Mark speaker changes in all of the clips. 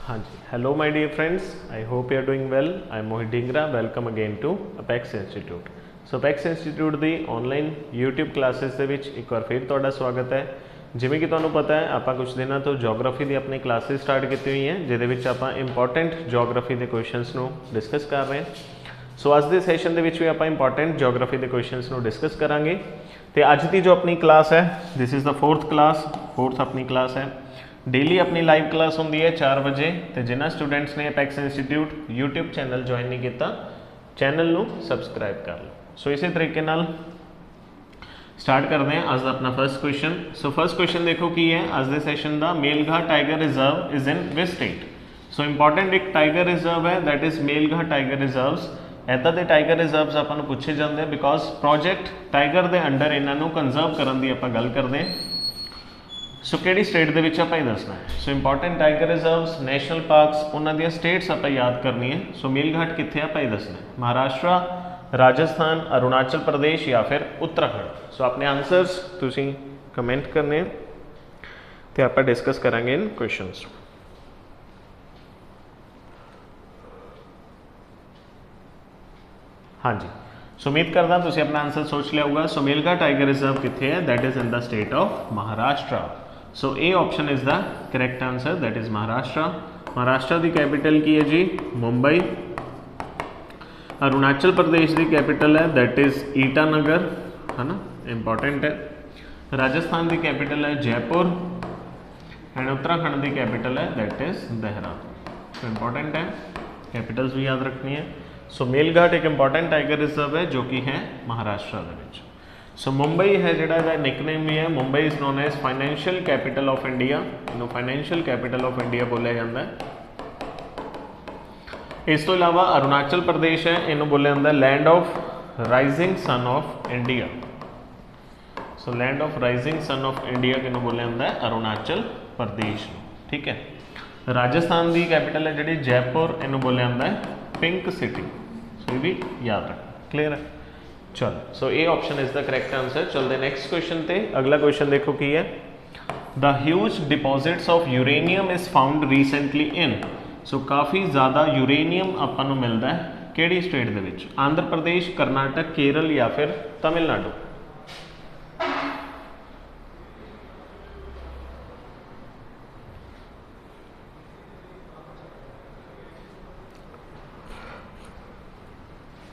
Speaker 1: हाँ जी, hello my dear friends, I hope you are doing well. I am Mohit Dhingra, welcome again to Apex Institute. So Apex Institute ਦੀ online YouTube classes ਦੇ ਵਿੱਚ ਇੱਕ ਵਾਰ ਫਿਰ ਤੁਹਾਡਾ ਸਵਾਗਤ ਹੈ। ਜਿਵੇਂ ਕਿ ਤੁਹਾਨੂੰ ਪਤਾ ਹੈ, ਆਪਾਂ ਕੁਝ ਦਿਨਾਂ ਤੋਂ ਜੀਓਗ੍ਰਾਫੀ ਦੀ ਆਪਣੀ ਕਲਾਸਿਸ ਸਟਾਰਟ ਕੀਤੀ ਹੋਈ ਹੈ, ਜਿਹਦੇ ਵਿੱਚ ਆਪਾਂ ਇੰਪੋਰਟੈਂਟ ਜੀਓਗ੍ਰਾਫੀ ਦੇ ਕੁਐਸਚਨਸ ਨੂੰ ਡਿਸਕਸ ਕਰ ਰਹੇ ਹਾਂ। ਸੋ ਅੱਜ ਦੇ ਸੈਸ਼ਨ ਦੇ ਵਿੱਚ ਵੀ ਆਪਾਂ ਇੰਪੋਰਟੈਂਟ ਜੀਓਗ੍ਰਾਫੀ ਦੇ ਕੁਐਸਚਨਸ ਨੂੰ ਡਿਸਕਸ ਕਰਾਂਗੇ। ਤੇ ਅੱਜ ਦੀ ਜੋ ਆਪਣੀ ਕਲਾਸ ਹੈ, ਦਿਸ ਇਜ਼ ਦ फोर्थ अपनी क्लास है। डेली अपनी लाइव क्लास होंगी है 4 बजे। तो जिन्होंने स्टूडेंट्स ने apex institute YouTube channel join नहीं किया, चैनल को सबसक्राइब कर लो। सो इसी तरीके नाल स्टार्ट करते हैं अज का अपना first question. So first question देखो की है अज के सैशन का, Melghat tiger reserve is in which state. So important एक टाइगर रिजर्व है, that is Melghat tiger reserves. इदा के टाइगर रिजर्व्स अपन पूछे जाते हैं बिकॉज प्रोजेक्ट टाइगर के अंडर इन्हों कंजर्व करने की आप गल करते हैं। सो किहड़ी स्टेट दे विच आपां दसना है। So important tiger reserves, national parks, उन्होंने स्टेट्स आपां याद करनी है। सो मेलघाट कित्थे आपां दसना है, महाराष्ट्र, राजस्थान, अरुणाचल प्रदेश या फिर उत्तराखंड। सो अपने आंसर्स तुसीं कमेंट करने ते आपां डिस्कस करांगे इन क्वेश्चंस। हाँ जी, सो उम्मीद करदा तुसीं अपना आंसर सोच लिया होगा। सो मेलघाट टाइगर रिजर्व कित्थे है, that is in the state of Maharashtra. So A option is the correct answer, that is Maharashtra. Maharashtra की कैपिटल की है जी मुंबई। अरुणाचल प्रदेश की कैपिटल है दैट इज ईटानगर, है ना, इंपॉर्टेंट है। राजस्थान की कैपिटल है जयपुर एंड उत्तराखंड की कैपिटल है दैट इज देहरादून। इंपॉर्टेंट है, कैपिटल्स भी याद रखनी है। सो मेलघाट एक इंपॉर्टेंट टाइगर रिजर्व है जो कि है महाराष्ट्र के। सो मुंबई है जोड़ा निकनेम भी है, Mumbai is known as financial capital of India. इन्होंने फाइनेंशियल कैपिटल ऑफ इंडिया बोलिया जाता है। इस तो इलावा अरुणाचल प्रदेश है, इन्हों बोलिया जाता है land of rising sun of India. So land of rising sun of India किन्हों बोलिया जाता है अरुणाचल प्रदेश। ठीक है। राजस्थान की कैपिटल है जी जयपुर, इन्हों बोलिया जाता है पिंक सिटी। सो ये भी याद रख, क्लियर है। चलो, so A option is the correct answer. चलते नेक्स्ट क्वेश्चन पे। अगला क्वेश्चन देखो की है, the huge deposits of uranium is found recently in. So काफ़ी ज़्यादा यूरेनियम अपन मिलता है किहड़ी स्टेट दे विच, आंध्र प्रदेश, करनाटक, केरल या फिर तमिलनाडु।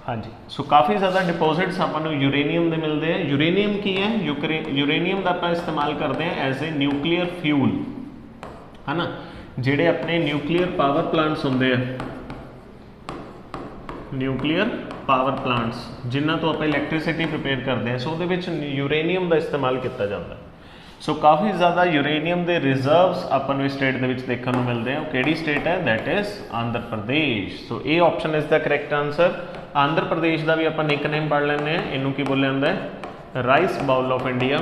Speaker 1: हाँ जी, सो काफ़ी ज़्यादा डिपॉजिट्स अपन यूरेनियम के मिलते हैं। यूरेनियम की है, यूरेनियम का आप इस्तेमाल करते हैं एज ए न्यूक्लीयर फ्यूल, है ना। जेडे अपने न्यूक्लीयर पावर प्लांट्स होंगे, न्यूक्लीयर पावर प्लांट्स जिन्हों तो आप इलैक्ट्रिसिटी प्रिपेयर करते हैं, सो वो यूरेनियम का इस्तेमाल किया जाता है। सो काफ़ी ज़्यादा यूरेनियम के रिजर्व्स अपन स्टेट के देखने को मिलते हैं। किहड़ी स्टेट है, that is Andhra Pradesh. So A option is the correct answer. Andhra Pradesh का भी अपन निकनेम पढ़ लें, इनू की बोलिया जाता है rice bowl of India.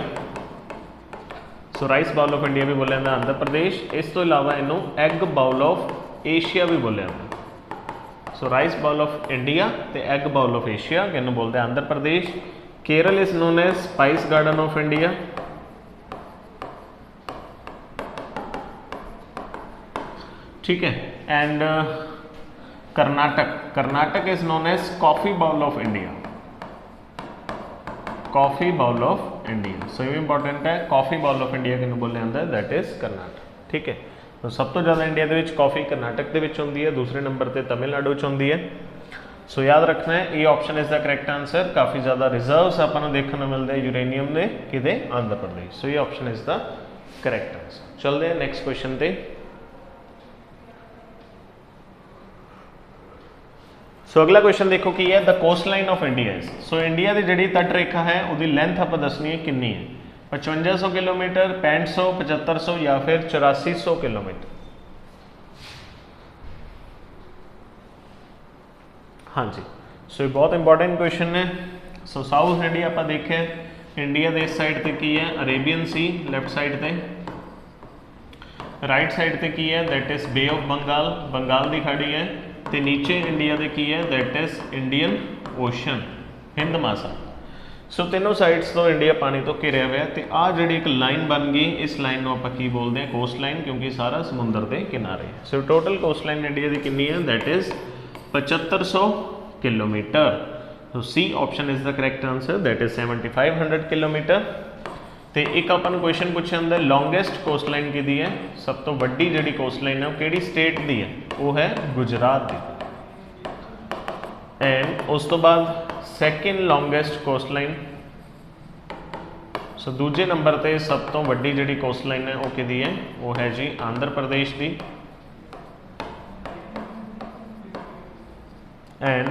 Speaker 1: So rice bowl of India भी बोलिया जाता है आंध्र प्रदेश। इस तो इलावा इनू एग बाउल ऑफ एशिया भी बोलिया जाता है। So rice bowl of India तो एग बाउल ऑफ एशिया किनू बोलते हैं Andhra Pradesh. Kerala is known as spice garden of India. ठीक है। And Karnataka is known as coffee bowl of India, coffee bowl of India. So ये इंपॉर्टेंट है, कॉफी बाउल ऑफ इंडिया किन्होंने बोलिया जाता है, दैट इज कर्नाटक। ठीक है। तो सब तो ज़्यादा इंडिया के कॉफी कर्नाटक के होंगी है, दूसरे नंबर पर तमिलनाडु होंगी है। सो याद रखना है, ये option is the correct answer. काफ़ी ज़्यादा रिजर्व्स अपन देखने मिलते हैं यूरेनियम के कि आंध्र प्रदेश। सो ये option is the correct answer. चलते हैं नेक्स्ट क्वेश्चन पे। सो अगला क्वेश्चन देखो की है, the coast line of India is. So India की जी तट रेखा है उसकी लेंथ आप दसनी है कितनी है, 5500 किलोमीटर, 6500, 7500 या फिर 8400 किलोमीटर। हाँ जी, सो ये बहुत इंपॉर्टेंट क्वेश्चन है। सो साउथ इंडिया आप देखें, इंडिया के इस साइड पर की है अरेबियन सी, लैफ्ट साइड पर, राइट साइड पर की है that is bay of Bengal, Bengal की खाड़ी है। तो नीचे इंडिया के की है that is Indian ocean, Hind महासागर। सो तीनों साइड्स तो इंडिया पानी तो घिरिया हुआ तो आ जी एक लाइन बन गई, इस लाइन को आप की बोलते हैं कोस्ट लाइन, क्योंकि सारा समुद्र के किनारे। So total coast line India की कितनी है, दैट इज़ 7500 किलोमीटर। तो C option is the correct answer, that is 7500 kilometre. तो एक अपन क्वेश्चन पूछा जाता है लॉन्गेस्ट कोस्ट लाइन की है, सब तो वड्डी जी कोस्ट लाइन है वो किहड़ी स्टेट की है, वो है गुजरात की। एंड उस तो बाद सैकेंड लॉन्गेस्ट कोस्ट लाइन, सो दूजे नंबर पर सब तो वड्डी जी कोस्ट लाइन है वो किहदी है, वो है जी आंध्र प्रदेश की। एंड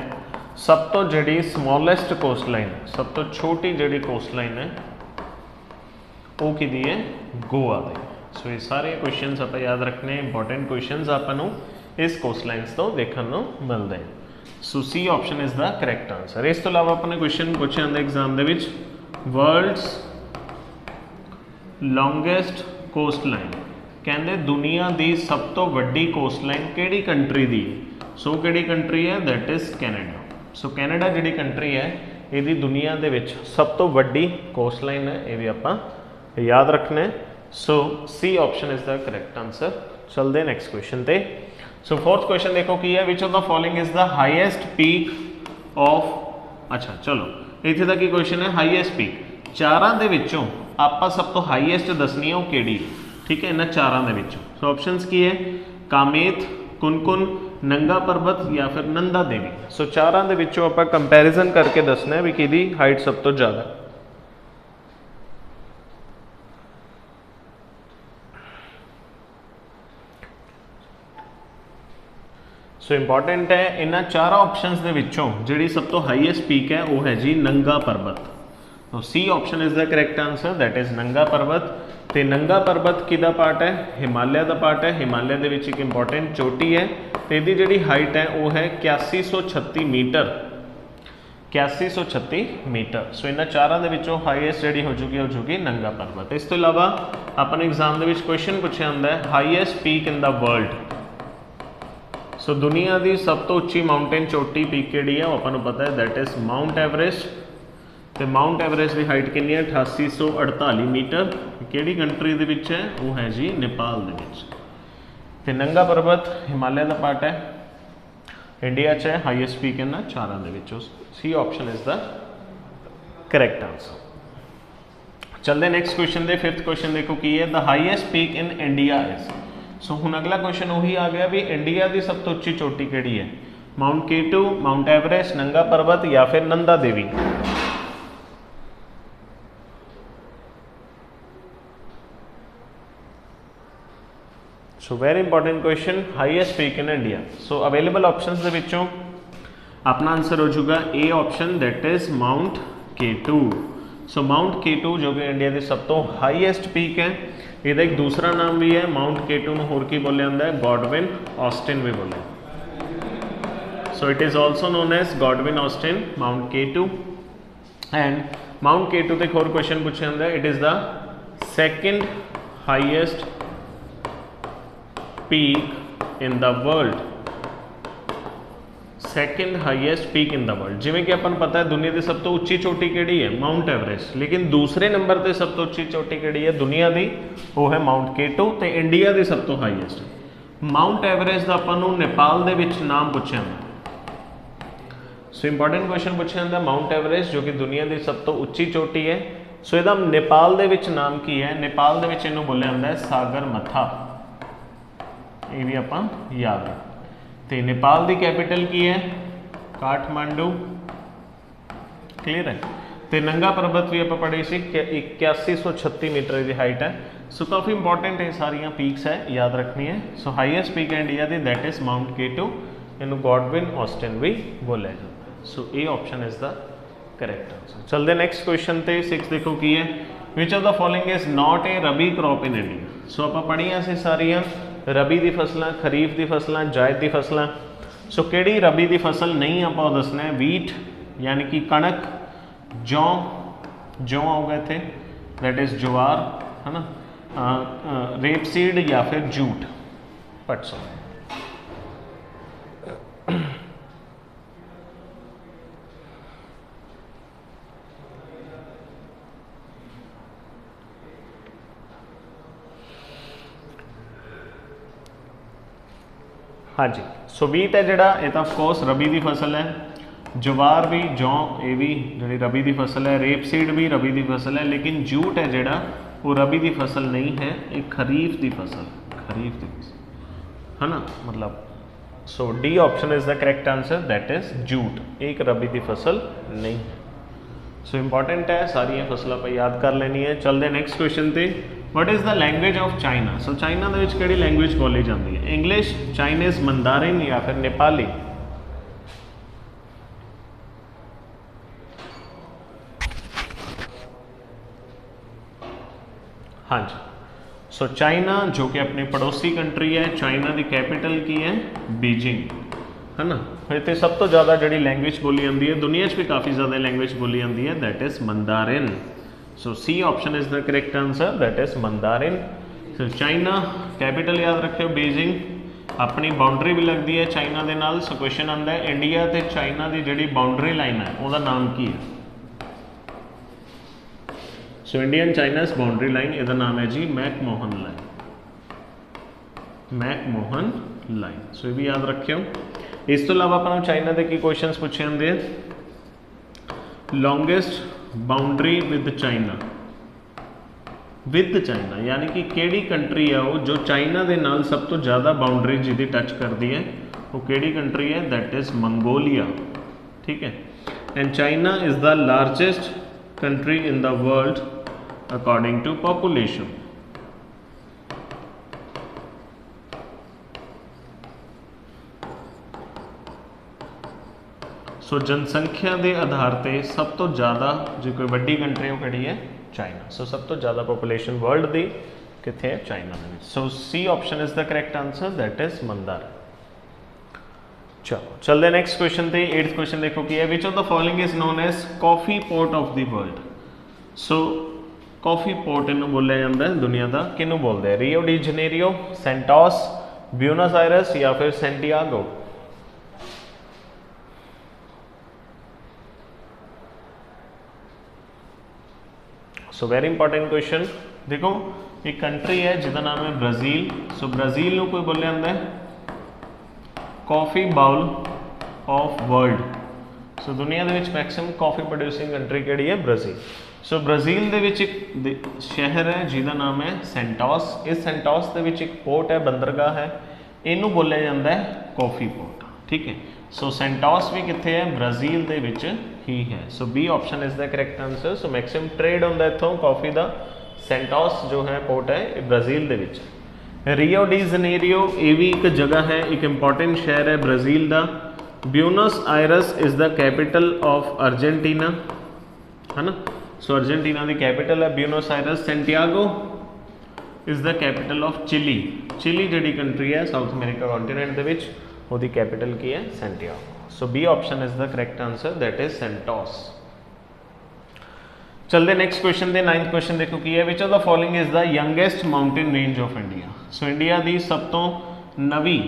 Speaker 1: सब तो जी समॉलेस्ट कोस्ट लाइन, सब तो छोटी जी कोस्ट लाइन है वो किहदी है, गोवा की। सो ये सारे क्वेश्चन आप याद रखने, इंपॉर्टेंट क्वेश्चन आपको इस कोस्ट लाइन्स तो देखने को मिलते हैं। So C option is the correct answer. इस तो अलावा अपने क्वेश्चन पूछे जाते एग्जाम के वर्ल्ड्स लॉन्गेस्ट कोस्ट लाइन, कहते दुनिया की सब तो वड्डी कोस्ट लाइन किहड़ी कंट्री की है। सो किहड़ी कंट्री है, that is Canada. So Canada जी कंट्री है ये दुनिया के सब तो वड्डी कोस्ट लाइन है, ये भी आप याद रखना है। So C option is the correct answer. चलते हैं नैक्सट क्वेश्चन पे। सो फोर्थ क्वेश्चन देखो की है, which of the following is the highest peak of, अच्छा चलो इत्थे तक ही क्वेश्चन है हाईएस्ट पीक। चारां दे विचों आपां सब तो हाईएस्ट दसनी है वो किहड़ी, ठीक है, इन्हां चारां दे विचों। सो ऑप्शंस की है, कामेत, कुनकुन, नंगा पर्वत या फिर नंदा देवी। सो चारां दे विचों आपां कंपैरिजन करके दसना है भी किहदी हाइट सब तो ज़्यादा। सो इंपॉर्टेंट है, इन्होंने चारों ऑप्शंस के विचों जी सब तो हाईएस्ट पीक है वो है जी नंगा पर्वत। तो C option is the correct answer, that is Nanga Parbat. तो नंगा पर्वत किदा पार्ट है, हिमालय का पार्ट है। हिमालय के विच एक इंपॉर्टेंट चोटी है, तो यदी जी हाइट है वो है 8136 मीटर, 8136 मीटर। सो इन्होंने चारों के विचों हाईएस्ट जी हो चुकी नंगा पर्वत। इस तो इलावा अपने एग्जाम के क्वेश्चन पूछा जाता है highest peak in the world. So दुनिया की सब तो उच्ची माउंटेन चोटी पीक किहड़ी है, वो आपको पता है, दैट इज़ माउंट एवरेस्ट। तो माउंट एवरेस्ट की हाइट कितनी है, 8848 मीटर। किहड़ी कंट्री दे विच है, वो है जी नेपाल दे विच। ते नंगा पर्वत हिमालय का पार्ट है, इंडिया च है, हाईएस्ट पीक इन्हां चारां दे विचों। C option is the correct answer. चलते नैक्सट क्वेश्चन दे फिफ्थ क्वेश्चन देखो की है, the highest peak in India is. So हुण अगला क्वेश्चन वही आ गया भी इंडिया की सब तो उच्ची चोटी किहड़ी है, माउंट केटू, माउंट एवरेस्ट, नंगा पर्वत या फिर Nanda Devi. So very important question, highest peak in India. So available options के विचों अपना आंसर हो जाएगा A option, that is mount K two. So mount K two जो कि इंडिया की सब तो हाईएस्ट पीक है, इसका एक दूसरा नाम भी है, माउंट केटू में होर की बोलिया जाता है, गॉडविन ऑस्टिन भी बोले। So it is also known as Godwin Austin mount K two. And mount K two तक होर क्वेश्चन पूछा जाता है, it is the second highest peak in the world, second highest peak in the world. जिमें कि अपन पता है दुनिया की सब तो उच्ची चोटी किहड़ी है, माउंट एवरेस्ट, लेकिन दूसरे नंबर पर सब तो उच्ची चोटी किहड़ी है दुनिया की, वो है माउंट केटू। तो इंडिया की सब तो हाईएस्ट माउंट एवरेस्ट का अपन नेपाल दे विच नाम पूछा। सो इंपॉर्टेंट क्वेश्चन पूछा जाता है माउंट एवरेस्ट जो कि दुनिया की सब तो उच्ची चोटी है। सो इसका नेपाल दे विच नाम की है, नेपाल दे विच इहनूं बोलिया जाता है सागर मथा, ये भी आपां याद है। तो नेपाल की कैपिटल की है काठमांडू, क्लीयर है। तो नंगा पर्वत भी आप पढ़ी सी 8136 मीटर की हाइट है। सो काफ़ी इंपॉर्टेंट है, सारिया पीक्स है याद रखनी है। सो हाईएस्ट पीक है इंडिया की, दैट इज़ माउंट केटू, इनू गॉडविन ऑस्टिन भी बोला जाता है। So A option is the correct answer. चलते नैक्सट क्वेश्चन पे 6 देखो की है, which of the following is not a rabi crop in India. So आप पढ़िया से सारिया रबी की फसलों, खरीफ की फसलों, जायद की फसलों। सो किहड़ी रबी की फसल नहीं आप दसना है, वीट यानी कि कणक, जौ, जौ आऊगा इत्थे, दैट इज़ ज्वार, है ना, रेपसीड या फिर जूट, पटसो। हाँ जी, सो ਵੀਟ है जिहड़ा ये तो ऑफकोर्स रबी की फसल है, जवार भी जौ ये भी जी रबी की फसल है, रेपसीड भी रबी की फसल है, लेकिन जूट है जिहड़ा वो रबी की फसल नहीं है, एक खरीफ की फसल, खरीफ की फसल है ना, मतलब so D option is the correct answer, that is jute, एक रबी की फसल नहीं है। सो इंपॉर्टेंट है, सारिया फसलों पर याद कर लेनी है। चलते नैक्सट क्वेश्चन पे, what is the language of China. So China के लैंग्वेज बोली जाती है, इंग्लिश, चाइनीज़, मंदारिन या फिर नेपाली। हाँ जी, सो चाइना जो कि अपनी पड़ोसी कंट्री है, चाइना की कैपिटल की है बीजिंग, है ना। इतने सब तो ज़्यादा जी लैंग्वेज बोली जाती है, दुनिया भी काफ़ी ज़्यादा लैंग्वेज बोली जाती है, that is Mandarin. So C option is the correct answer, that is Mandarin. So China capital याद रखियो बीजिंग, अपनी बाउंड्री भी लगती है चाइना के नाल। सो क्वेश्चन आता है इंडिया तो चाइना की जी बाउंड्री लाइन है उसका नाम की है। So Indian China's boundary line, इसका नाम है जी मैकमोहन लाइन, मैकमोहन लाइन। सो ये भी याद रखियो। इस तो अलावा अपना चाइना के की क्वेश्चन पूछे जाते हैं, लॉन्गेस्ट बाउंड्री विद चाइना, यानी कि केड़ी कंट्री है वो जो चाइना के नाल सब तो ज़्यादा बाउंड्री जिहदी टच करती है, वो केड़ी कंट्री है, दैट इज़ मंगोलिया, ठीक है। And China is the largest country in the world according to population. So जनसंख्या के आधार पर सब तो ज़्यादा जो कोई वड्डी कंट्री वो कड़ी है, चाइना। सो सब तो ज़्यादा पॉपुलेशन वर्ल्ड की कितने है, चाइना में। So C option is the correct answer, that is Mandarin. चलो चलते नैक्सट क्वेश्चन पे। 8th क्वेश्चन देखो कि है, which of the following is known as coffee port of the world. So coffee port इन्हों बोलिया जाता है दुनिया का, किनू बोलते हैं, Rio de Janeiro, Santos, Buenos Aires या फिर Santiago. So very important question. देखो एक कंट्री है जिसका नाम है ब्राज़ील। सो ब्राज़ील को कोई बोलिया जाता है coffee bowl of world. So दुनिया के मैक्सिमम कॉफी प्रोड्यूसिंग कंट्री केड़ी है, ब्राज़ील। सो ब्राज़ील के एक शहर है जिसका नाम है सेंटोस। इस सेंटोस के एक पोर्ट है, बंदरगाह है, इनू बोलिया जाता है कॉफी पोर्ट, ठीक है। सो सेंटोस भी कितने है, ब्राज़ील के विच ही है। So B option is the correct answer. So maximum trade होंदा इत्थों कॉफी का, सेंटोस जो है पोर्ट है ब्राज़ील के विच। रियो डी जनेरियो ये भी एक जगह है, एक इंपॉर्टेंट शहर है ब्राज़ील का। Buenos Aires is the capital of Argentina, है ना। सो अर्जेंटीना की कैपिटल है Buenos Aires. Santiago is the capital of Chile. Chile जी कंट्री है साउथ अमेरिका कॉन्टीनेंट के विच, उसकी कैपिटल की है Santiago. So B option is the correct answer, that is Santos. चलते नैक्सट क्वेश्चन दे 9th क्वेश्चन देखो कि है, which of the following is the youngest mountain range of India. So India की सब तो नवी,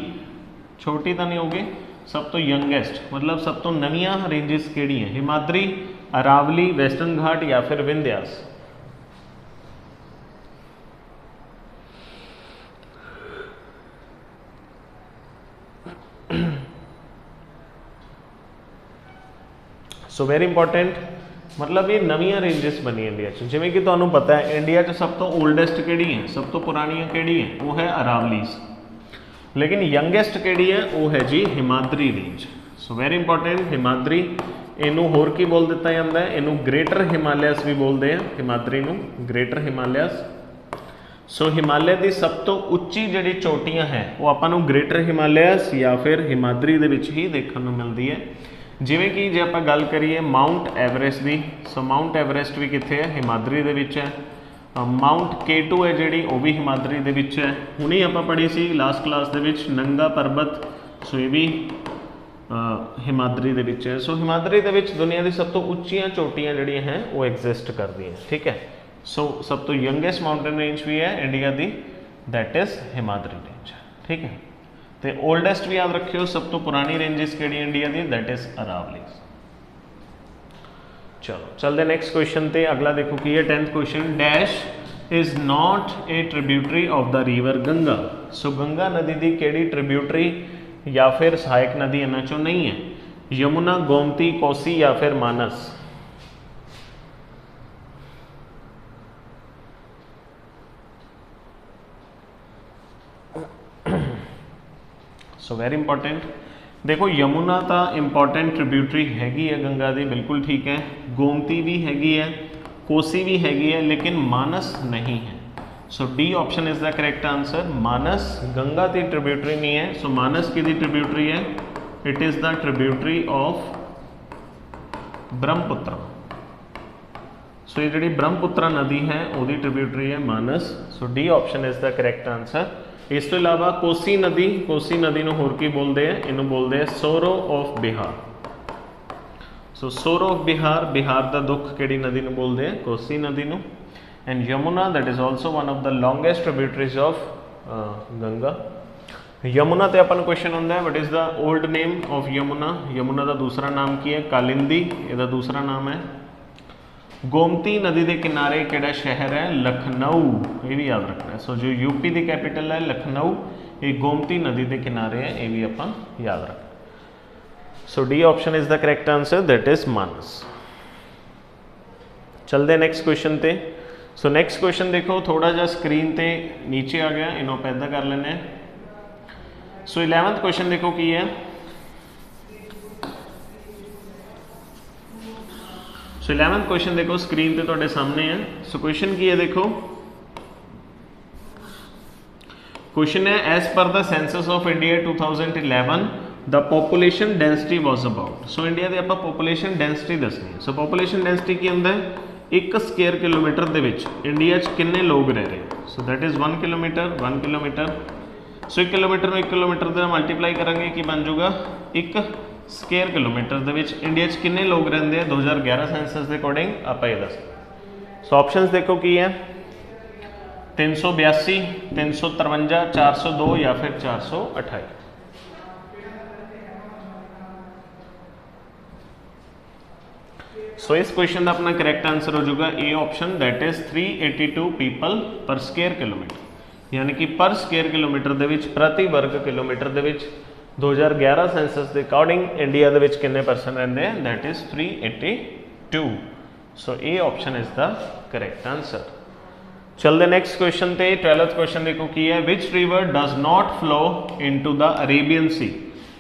Speaker 1: छोटी तो नहीं होगी, सब तो यंगेस्ट मतलब सब तो नवियां रेंजिस केड़ी हैं, हिमाद्री, अरावली, वेस्टर्न घाट या फिर विंध्यास। सो वेरी इंपॉर्टेंट, मतलब ये नवियां रेंजिस बनी इंडिया जिमें कि तुहानू पता है इंडिया सब तो ओल्डेस्ट केड़ी है, सब तो पुरानियां केड़ी है, वो है अरावलीज। लेकिन यंगेस्ट केड़ी है वो है जी Himadri range. So very important, Himadri इनू होर की बोल दिता जाता है, इनू ग्रेटर हिमालयस भी बोलते हैं, हिमाद्री नू ग्रेटर हिमालयस। सो हिमालय की सब तो उच्ची जी चोटियां हैं वो आपां ग्रेटर हिमालयस या फिर हिमाद्री दे विच ही देखने को मिलती है। जिमें कि जे आप गल करिए माउंट एवरेस्ट की, सो माउंट एवरेस्ट भी कितने है, हिमाद्री दे विच है। माउंट K2 है जी वो भी हिमाद्री दे विच है। हुणे आप पढ़ी सी लास्ट क्लास दे विच नंगा पर्बत, सो ये भी हिमाद्री दे विच है। सो हिमाद्री दे विच दुनिया की सब तो उच्चियां चोटियां जिहड़ियां हैं वो एग्जिस्ट करती हैं, ठीक है। सो सब तो यंगेस्ट माउंटेन रेंज भी है इंडिया की, दैट इज़ हिमाद्री रेंज, ठीक है। तो ओल्डेस्ट भी याद रखियो, सब तो पुरानी रेंजिस केड़ी इंडिया की, दैट इज़ अरावलीज। चलो चलते नैक्सट क्वेश्चन पे। अगला देखो कि ये 10th question, dash is not a tributary of the river Ganga. So Ganga नदी की केड़ी ट्रिब्यूटरी या फिर सहायक नदी इन्हां चों नहीं है? यमुना, गोमती, कोसी या फिर मानस? सो वेरी इंपॉर्टेंट, देखो यमुना तो इंपॉर्टेंट ट्रिब्यूटरी हैगी है गंगा दी, बिल्कुल ठीक है। गोमती भी हैगी है, कोसी भी हैगी है, लेकिन मानस नहीं है। So D option is the correct answer. Manas Ganga की ट्रिब्यूटरी नहीं है। सो मानस की ट्रिब्यूटरी है? It is the tributary of Brahmaputra. So ये जी ब्रह्मपुत्र नदी है वो ट्रिब्यूटरी है Manas. So D option is the correct answer. इस तो इलावा कोसी नदी नूं होर की बोलते हैं? इनू बोलते हैं सोरो ऑफ बिहार। सो सोरो ऑफ बिहार, बिहार का दुख किहड़ी नदी नूं बोलते हैं? कोसी नदी नूं। And Yamuna that is also one of the longest tributaries of Ganga. Yamuna ते अपन क्वेश्चन होंदा है, what is the old name of Yamuna? Yamuna का दूसरा नाम की है? कालिंदी इसका दूसरा नाम है। गोमती नदी के किनारे किहड़ा शहर है? लखनऊ, ये भी याद रखना है। सो जो यूपी की कैपिटल है लखनऊ, ये गोमती नदी के किनारे है, ये भी अपन याद रखना। So D option is the correct answer, that is Manas. चलते नेक्स्ट क्वेश्चन पे। सो नेक्स्ट क्वेश्चन देखो, थोड़ा जा स्क्रीन पे नीचे आ गया, इन्हों पैदा कर लेने। सो 11th क्वेश्चन देखो की है। सो 11th क्वेश्चन देखो स्क्रीन पे तुहाडे सामने है। सो क्वेश्चन की है देखो, क्वेश्चन है as per the census of India 2011 the population density was about. So India की आप पॉपुलेशन डेंसिटी दसनी है। सो पॉपुलेशन डेंसिटी की होंदा है? 1 स्क्वेयर किलोमीटर के इंडिया किन्ने लोग रह रहे हैं? So that is 1 kilometre. 1 kilometre. So 1 kilometre में 1 किलोमीटर का मल्टीप्लाई करांगे कि बन जाऊगा 1 स्क्वेयर किलोमीटर के इंडिया किन्ने लोग रहते हैं 2011 सेंसस के अकॉर्डिंग आप ये दस। सो ऑप्शंस देखो की है? 382, 353, 402 या फिर 428। सो इस क्वेश्चन का अपना करेक्ट आंसर हो जाएगा A option, that is 382 people पर स्क्वेयर किलोमीटर। यानी कि पर स्क्वेयर किलोमीटर के प्रति वर्ग किलोमीटर के 2011 सेंसस के अकॉर्डिंग इंडिया के किन्ने परसेंट रहते हैं? That is 382। So A option is the correct answer. चलते नेक्स्ट क्वेश्चन पे। 12th क्वेश्चन देखो की है, which river does not flow into the Arabian sea.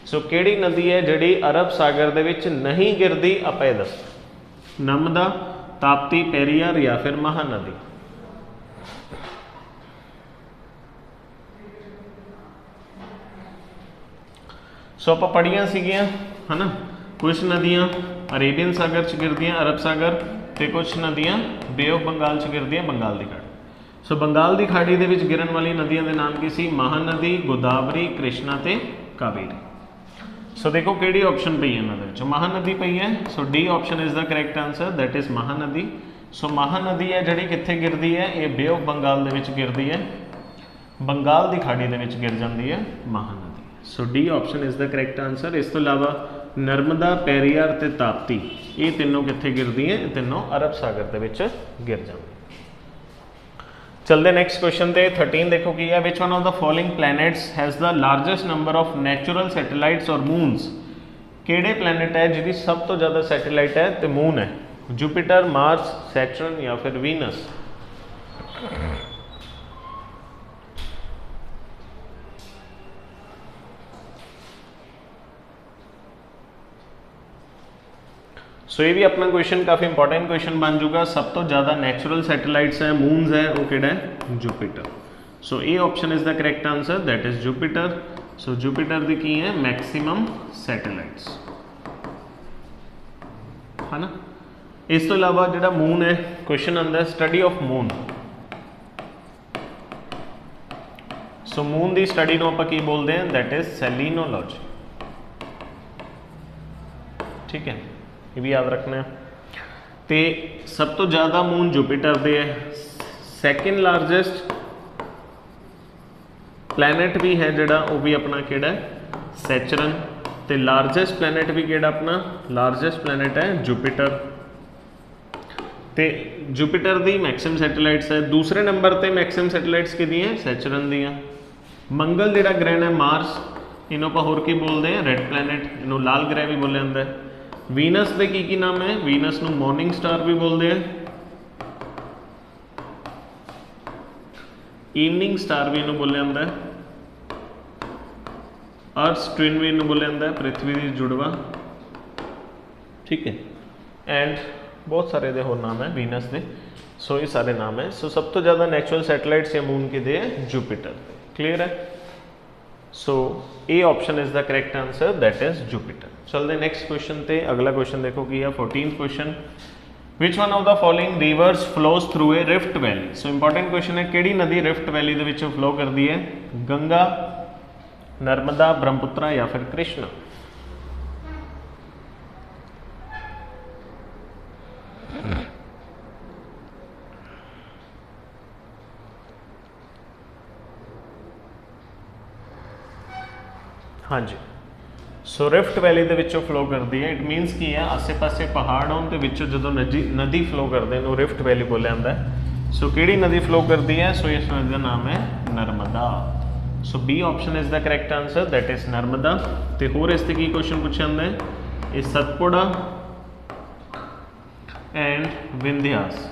Speaker 1: So केड़ी नदी है जिहड़ी अरब सागर दे विच नहीं गिरदी? आप ये दसो। नर्मदा, ताप्ती, पेरियार या फिर महानदी? सो आप पढ़िया सीगियां है ना, कुछ नदियाँ अरेबियन सागर च गिरदियाँ अरब सागर, तो कुछ नदियाँ बे ऑफ बंगाल च गिरदियाँ बंगाल की खाड़ी। सो बंगाल की खाड़ी दे विच गिरन वाली नदियों के नाम की सी? महानदी, गोदावरी, कृष्णा ते कावेरी। सो देखो किहड़ी ऑप्शन पई है इन्होंने? महानदी पई है। So D option is the correct answer, that is Mahanadi. So Mahanadi है जिहड़ी कित्थे गिरदी है? ये बे ऑफ बंगाल दे विच गिरदी है, बंगाल की खाड़ी दे विच गिर जाती है Mahanadi. So D option is the correct answer. इस तो इलावा नर्मदा, पेरियार ते ताप्ती, ये तीनों कित्थे गिरदी है? तीनों अरब सागर दे विच गिर जाती। चलते नेक्स्ट क्वेश्चन पे। 13 देखो की है, which one of the following planets has the largest number of natural satellites और मूनस। केड़े प्लैनेट है जिसकी सब तो ज़्यादा सैटेलाइट है तो मून है? जुपिटर, मार्स, सैटर्न या फिर वीनस? सो ये भी अपना क्वेश्चन काफ़ी इंपॉर्टेंट क्वेश्चन बन जाऊगा। सब तो ज़्यादा नेचुरल सैटेलाइट्स है, मून्स है, वो किहड़ा है? Jupiter. So A option is the correct answer, that is Jupiter. So Jupiter की की है मैक्सिमम सैटेलाइट्स, है ना। इस तो इलावा जो मून है, क्वेश्चन आता है study of moon. So moon की स्टडी को आप की बोलते हैं? That is selenology. ठीक है, ये भी याद रखना है। तो सब तो ज़्यादा मून जुपिटर दे है, सैकेंड लार्जेस्ट प्लैनेट भी है जोड़ा वो भी अपना केड़ा है? सैचरन। तो लार्जेस्ट प्लैनेट भी केड़ा अपना? लार्जेस्ट प्लैनेट है जुपिटर। तो जुपिटर की मैक्सिमम सैटेलाइट्स है। दूसरे नंबर पर मैक्सिमम सैटेलाइट्स कि सैचरन दियाँ। मंगल जोड़ा ग्रह है मार्स, इनू आप होर की बोलते हैं रेड प्लैनेट, इनू लाल ग्रह भी बोलिया जाता है। वीनस के की नाम है, वीनस नू मॉर्निंग स्टार भी बोलते हैं, ईवनिंग स्टार भी इनू बोलिया जाता है, अर्थ ट्विन भी इनू बोलिया जाता है, पृथ्वी की जुड़वा, ठीक है। एंड बहुत सारे दे होर नाम है वीनस के, सो ये सारे नाम है। सो सब तो ज़्यादा नैचुरल सैटेलाइट्स या मून के दे जुपिटर, क्लियर है। So A option is the correct answer, that is Jupiter. चलते नेक्स्ट क्वेश्चन ते, अगला क्वेश्चन देखो कि 14th question, which one of the following rivers flows through a rift valley. So important question है, किहड़ी नदी rift valley दे विचों flow करती है, गंगा, नर्मदा, ब्रह्मपुत्रा या फिर कृष्णा। हाँ जी, सो रिफ्ट वैली दे विचों फ्लो करती है। इट मीनस की है आसे पासे पहाड़ होने के विचों जो नदी फ्लो करते हैं रिफ्ट वैली बोलिया जाता है। सो किहड़ी नदी फ्लो करती है, सो इस नदी का नाम है Narmada. So B option is the correct answer, that is Narmada. तो होर इस की क्वेश्चन पूछा जाता है, इस सतपुड़ा एंड विंध्यास।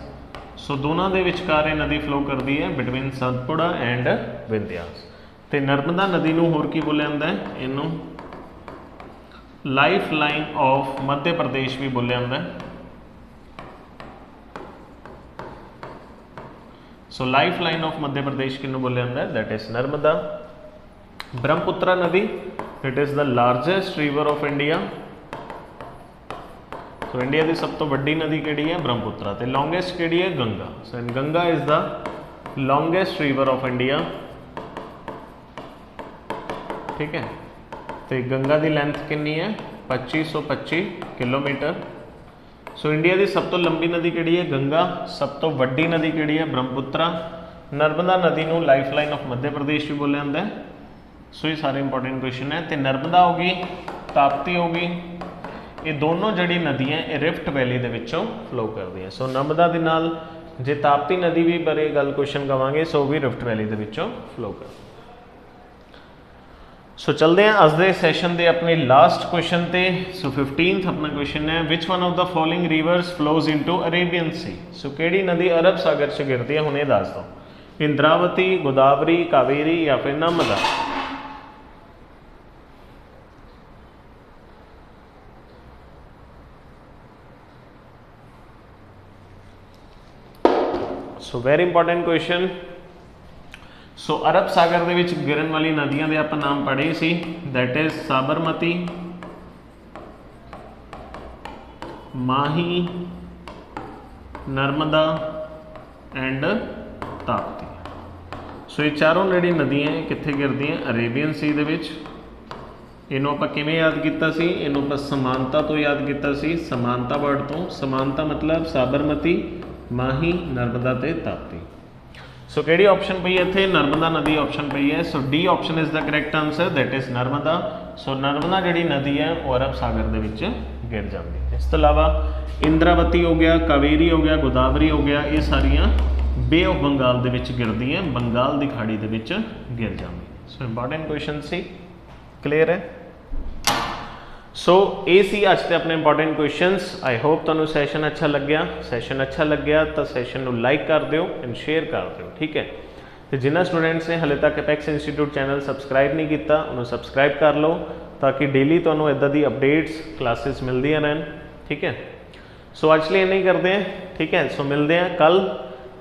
Speaker 1: सो दोनों के विचकार ये नदी फ्लो करती है बिटवीन सतपुड़ा एंड विंध्यास। तो नर्मदा नदी नूं होर की बोलिया जाता है, इनू life line of Madhya Pradesh भी बोलिया जाता है। So life line of Madhya Pradesh किनू बोलिया जाता है, दैट इज नर्मदा। ब्रह्मपुत्रा नदी, it is the largest river of India. तो इंडिया की सब तो वड्डी नदी किहड़ी है, ब्रह्मपुत्रा। तो लॉन्गेस्ट किहड़ी है, Ganga. So and Ganga is the longest river of India, ठीक है। तो गंगा की लेंथ कितनी है, 2525 किलोमीटर। सो इंडिया की सब तो लंबी नदी किहड़ी है, गंगा। सब तो वड्डी नदी किहड़ी है, ब्रह्मपुत्रा। नर्मदा नदी नूं life line of Madhya Pradesh भी बोलिया जाता है। सो ये सारे इंपॉर्टेंट क्वेश्चन है। तो नर्मदा होगी, ताप्ती होगी, ये दोनों जड़ी नदियाँ ये रिफ्ट वैली दे विचों फ्लो करती हैं। सो नर्मदा दे नाल जे ताप्ती नदी भी बारे गल क्वेश्चन कवांगे, सो भी रिफ्ट वैली दे विचों फ्लो करती। सो चलते हैं अज दे सैशन के अपने लास्ट क्वेश्चन ते। सो 15th अपना क्वेश्चन है, which one of the following rivers flows into Arabian sea. So किहड़ी नदी अरब सागर च गिरती है, हुण ये दस दो, इंद्रावती, गोदावरी, कावेरी या फिर Narmada. So very important question. So अरब सागर दे विच गिरन वाली नदियां दे आपां नाम पढ़े सी, that is Sabarmati, Mahi, Narmada and Tapti. So ये चारों जड़ी नदियां कित्थे गिरदियां, अरेबियन सी दे विच। इनू आपां किवें याद कीता सी, इनू आपां समानता तो याद कीता सी, समानता वर्ड तो। समानता मतलब साबरमती, माही, नर्मदा ते ताप्ती। सो किहड़ी ऑप्शन पई है इत्थे, नर्मदा नदी ऑप्शन पई है। So D option is the correct answer, that is Narmada. So Narmada जिहड़ी नदी है वो अरब सागर दे विच गिर जाती है। इस तो अलावा इंद्रावती हो गया, कावेरी हो गया, गोदावरी हो गया, ये सारियां बे ऑफ बंगाल दे विच गिरदी हैं, बंगाल की खाड़ी दे विच गिर जाती। सो इंपॉर्टेंट क्वेश्चन सी, क्लीयर है। सो ये सी अज के अपने इंपॉर्टेंट क्वेश्चनस। आई होप तुहानू सैशन अच्छा लग्या। सैशन अच्छा लग्या तो सैशन को लाइक कर दो एंड शेयर कर दो, ठीक है। तो जिन्होंने स्टूडेंट्स ने हले तक अपैक्स इंस्टीट्यूट चैनल सबसक्राइब नहीं किया, उन्होंने सबसक्राइब कर लो ताकि डेली तुहानू इदां दी अपडेट्स क्लासेस मिलदियां रहन, ठीक है। सो अज लिए नहीं करते हैं, ठीक है। सो मिलते हैं कल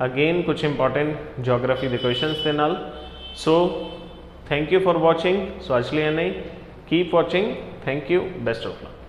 Speaker 1: अगेन कुछ इंपॉर्टेंट जियोग्राफी के क्वेश्चनस के नाल। So thank you for watching. So अज लिए नहीं, keep watching. Thank you. Best of luck.